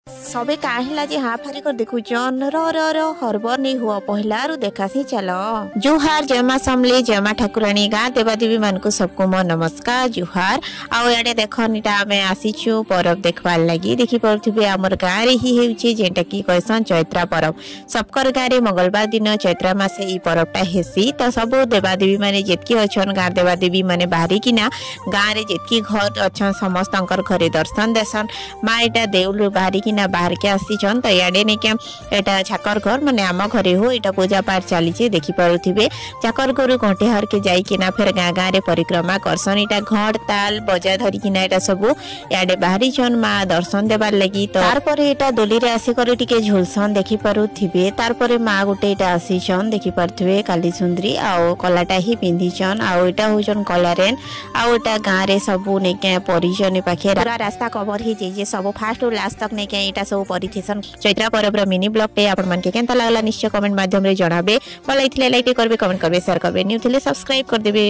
सबे काहेला जे हाफारी कर देखु जन र हरबर नहीं हुआ पहला रु देखा सी चलो जुहार जय मां समले जय मां ठाकुराणी गाँ देवादेवी मान को सबको मो नमस्कार जुहार आउ याडे देखनिटा आमे आसीछु परब देखवार लगी देखि परथिबे हमर गाँ रे ही हेउची जेंटा की कहसन चैत्रा परब सबकर गाँ रे मंगलवार दिन चैत्रा मासे ई परबटा हेसी त सब देवादेवी माने जेतकी अछन गाँ देवादेवी माने बाहरी किना गाँ रे जेतकी घर अछन समस्तंकर घरे दर्शन देसन माँ एटा देउल बाहरी किना बाहर के आसीछन त याडे ने के एटा छाकर घर माने आम घरे हो एटा पूजा पाठ चली छे देखि पारुथिबे छाकर घर घंटे हर के जाई किना फिर गाँ गाँ रे परिक्रमा करसन एटा घंट ताल बजा धरी किना एटा सब याडे बाहरी छन माँ दर्शन देबार लगी तो तार परे एटा दोली रे आसी करे टिके झुलसन देखि पारुथिबे तार परे माँ गोटे एटा आसीछन देखि पारुथिबे काली सुंदरी आउ कलाटा ही पिंधिछन आउ एटा होछन कलारेन आउ एटा गाँ रे सब ने के परिजन पाखे पूरा रास्ता कवर ही जे सब फास्ट और लास्ट तक ने के एटा सब परिथिसन चैत्रा परब रो मिनी ब्लॉग पे आपन मन के केनता लागला निश्चय कमेंट माध्यम रे जणाबे भल लाइक करबे कमेंट करबे शेयर करबे न्यू थिले सब्सक्राइब कर देबे।